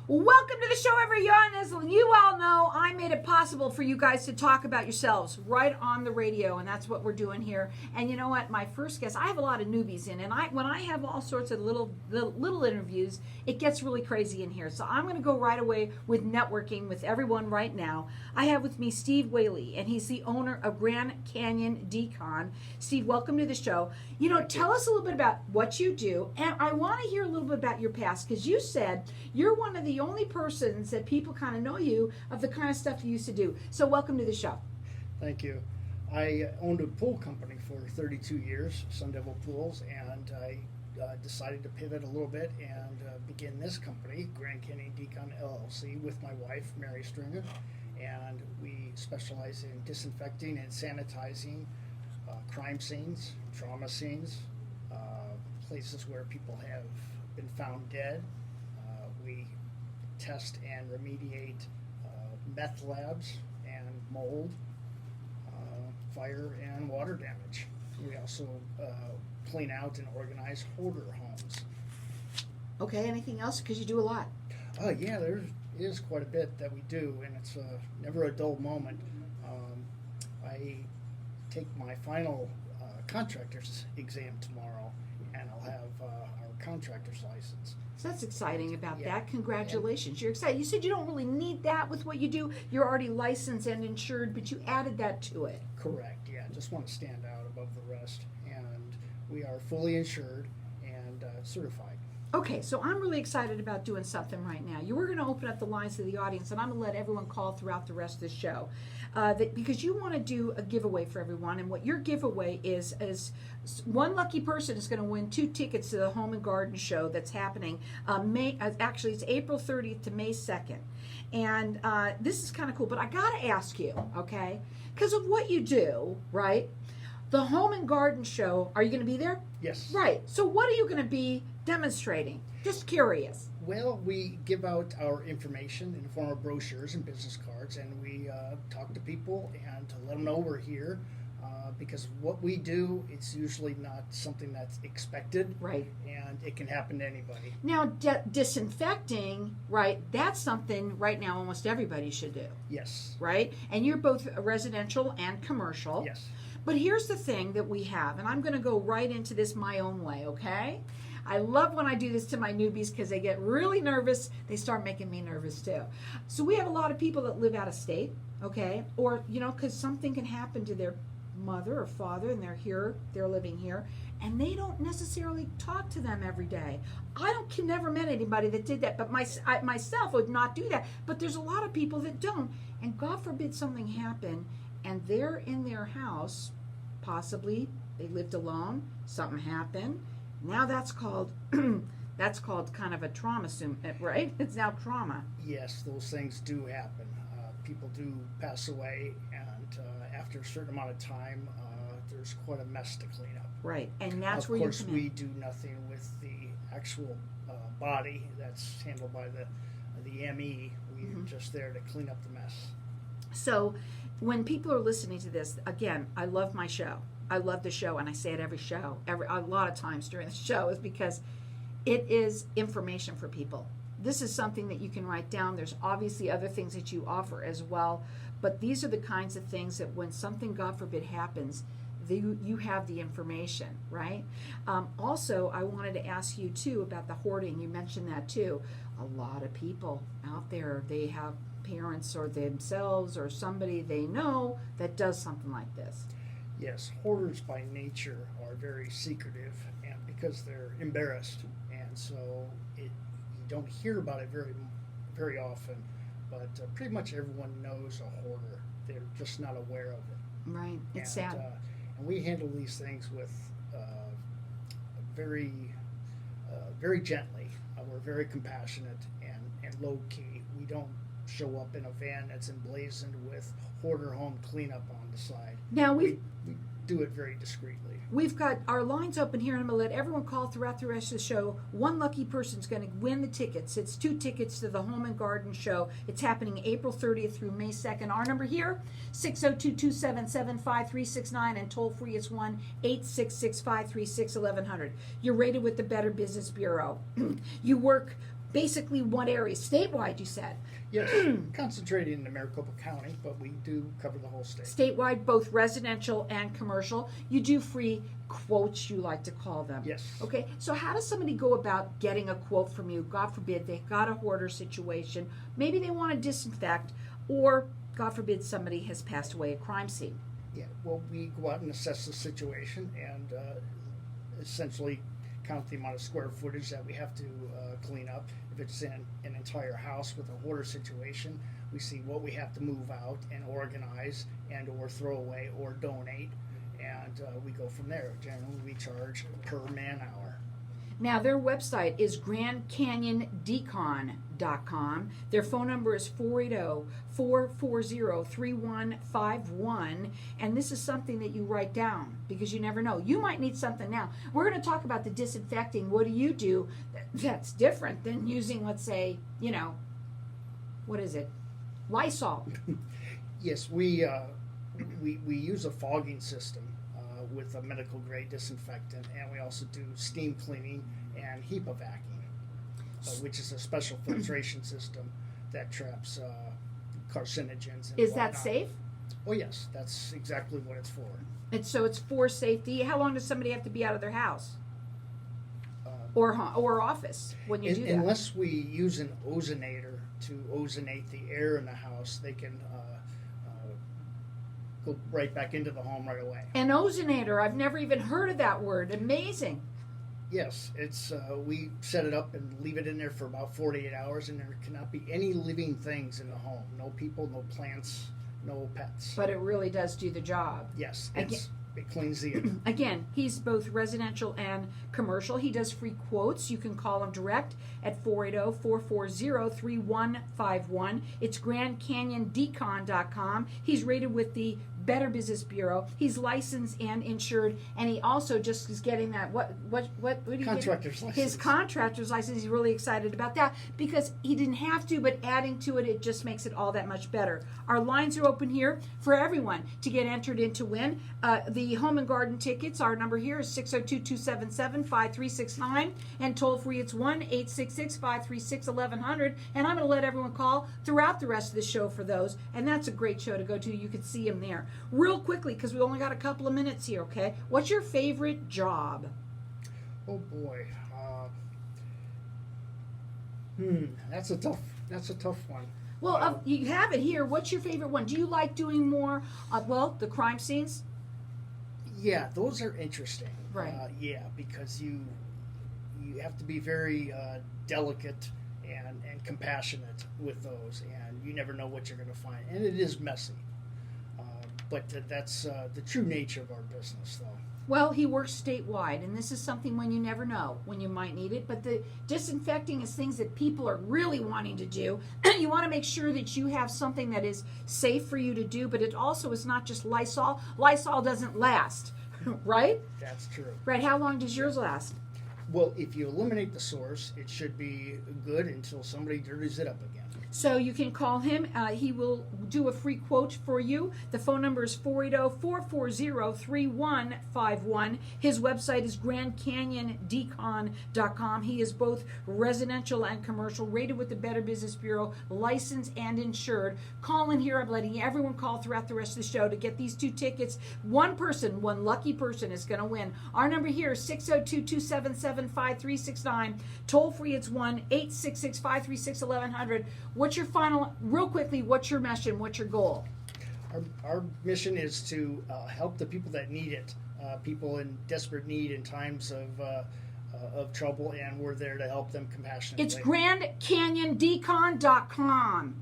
Welcome to the show, everyone. As you all know, I made it possible for you guys to talk about yourselves right on the radio, and that's what we're doing here. And you know what? My first guest, I have a lot of newbies in, and when I have all sorts of little interviews, it gets really crazy in here. So I'm going to go right away with networking with everyone right now. I have with me Steve Whaley, and he's the owner of Grand Canyon Decon. Steve, welcome to the show. Tell us a little bit about what you do, and I want to hear a little bit about your past, because you said you're one of the only persons that people kind of know you of the kind of stuff you used to do. So welcome to the show. Thank you. I owned a pool company for 32 years, Sun Devil Pools, and I decided to pivot a little bit and begin this company, Grand Canyon Decon LLC, with my wife, Mary Stringer, and we specialize in disinfecting and sanitizing crime scenes, trauma scenes, places where people have been found dead. We test and remediate meth labs and mold, fire and water damage. We also clean out and organize hoarder homes. Okay, anything else? Because you do a lot. Yeah, there is quite a bit that we do, and it's never a dull moment. I take my final contractor's exam tomorrow, and I'll have our contractor's license. So that's exciting about that. Congratulations. You're excited. You said you don't really need that with what you do. You're already licensed and insured, but you added that to it. Correct, yeah. Just want to stand out above the rest. And we are fully insured and certified. Okay, so I'm really excited about doing something right now. You were going to open up the lines to the audience, and I'm going to let everyone call throughout the rest of the show. Because you want to do a giveaway for everyone, and what your giveaway is one lucky person is going to win 2 tickets to the Home and Garden Show that's happening it's April 30th to May 2nd. And this is kind of cool, but I got to ask you, okay, because of what you do, right? The Home and Garden Show, are you going to be there? Yes. Right. So what are you going to be demonstrating? Just curious. Well, we give out our information in the form of brochures and business cards, and we talk to people and to let them know we're here. Because what we do, it's usually not something that's expected. Right. And it can happen to anybody. Now, disinfecting, right, that's something right now almost everybody should do. Yes. Right? And you're both residential and commercial. Yes. But here's the thing that we have, and I'm going to go right into this my own way, okay? I love when I do this to my newbies because they get really nervous. They start making me nervous too. So we have a lot of people that live out of state, okay? Or, because something can happen to their mother or father and they're living here, and they don't necessarily talk to them every day. Can never met anybody that did that, but myself would not do that. But there's a lot of people that don't. And God forbid something happen and they're in their house, possibly they lived alone, something happened. Now that's called kind of a trauma, right? It's now trauma. Yes, those things do happen. People do pass away, and after a certain amount of time, there's quite a mess to clean up. Right, and that's where you come in. Of course, we do nothing with the actual body. That's handled by the ME. We're just there to clean up the mess. So when people are listening to this, again, I love my show. I love the show, and I say it every show, a lot of times during the show, is because it is information for people. This is something that you can write down. There's obviously other things that you offer as well, but these are the kinds of things that when something, God forbid, happens, you have the information, right? Also, I wanted to ask you, too, about the hoarding. You mentioned that, too. A lot of people out there, they have parents or themselves or somebody they know that does something like this. Yes, hoarders by nature are very secretive, and because they're embarrassed, and so you don't hear about it very often, but pretty much everyone knows a hoarder. They're just not aware of it. Right, it's sad. And we handle these things with very gently. We're very compassionate and low key. We don't show up in a van that's emblazoned with hoarder home cleanup on the side. Now we do it very discreetly. We've got our lines open here, and I'm going to let everyone call throughout the rest of the show. One lucky person's going to win the tickets. It's 2 tickets to the Home and Garden Show. It's happening April 30th through May 2nd. Our number here, 602-277-5369, and toll free is 1-866-536-1100. You're rated with the Better Business Bureau. You work basically what area? Statewide, you said. Yes, concentrated in Maricopa County, but we do cover the whole state. Statewide, both residential and commercial. You do free quotes, you like to call them. Yes. Okay, so how does somebody go about getting a quote from you? God forbid they've got a hoarder situation. Maybe they want to disinfect, or God forbid somebody has passed away at a crime scene. Yeah, well, we go out and assess the situation and essentially count the amount of square footage that we have to clean up. If it's in an entire house with a hoarder situation, we see what we have to move out and organize and or throw away or donate, and we go from there. Generally, we charge per man hour. Now, their website is GrandCanyonDecon.com. Their phone number is 480-440-3151. And this is something that you write down because you never know. You might need something now. We're going to talk about the disinfecting. What do you do that's different than using, let's say, what is it? Lysol. Yes, we use a fogging system with a medical grade disinfectant, and we also do steam cleaning and HEPA vacuum, which is a special filtration system that traps carcinogens and Is that whatnot. safe? Oh yes, that's exactly what it's for. And so it's for safety. How long does somebody have to be out of their house or office when you do that? Unless we use an ozonator to ozonate the air in the house, they can go right back into the home right away. An ozonator. I've never even heard of that word. Amazing. Yes, it's we set it up and leave it in there for about 48 hours, and there cannot be any living things in the home. No people, no plants, no pets. But it really does do the job. Yes, it cleans the air. Again, he's both residential and commercial. He does free quotes. You can call him direct at 480-440-3151. It's GrandCanyonDecon.com. He's rated with the Better Business Bureau. He's licensed and insured, and he also just is getting that what do you Contractor's get? license. His contractor's license. He's really excited about that because he didn't have to, but adding to it, it just makes it all that much better. Our lines are open here for everyone to get entered in to win the Home and Garden tickets. Our number here is 602-277-5369, and toll free it's 1-866-536-1100. And I'm going to let everyone call throughout the rest of the show for those, and that's a great show to go to. You can see him there. Real quickly, because we only got a couple of minutes here, okay? What's your favorite job? Oh boy, that's a tough one. Well, you have it here. What's your favorite one? Do you like doing more, the crime scenes? Yeah, those are interesting. Right. Yeah, because you have to be very delicate and compassionate with those, and you never know what you're going to find, and it is messy. But that's the true nature of our business, though. Well, he works statewide, and this is something when you never know when you might need it. But the disinfecting is things that people are really wanting to do. You want to make sure that you have something that is safe for you to do, but it also is not just Lysol. Lysol doesn't last, right? That's true. Right, how long does yours last? Well, if you eliminate the source, it should be good until somebody dirties it up again. So you can call him. He will do a free quote for you. The phone number is 480-440-3151. His website is GrandCanyonDecon.com. He is both residential and commercial, rated with the Better Business Bureau, licensed and insured. Call in here. I'm letting everyone call throughout the rest of the show to get these 2 tickets. One lucky person is going to win. Our number here is 602-277-5369. Toll free, it's 1-866-536-1100. What's your real quickly, what's your mission? What's your goal? Our mission is to help the people that need it, people in desperate need in times of trouble, and we're there to help them compassionately. It's GrandCanyonDecon.com.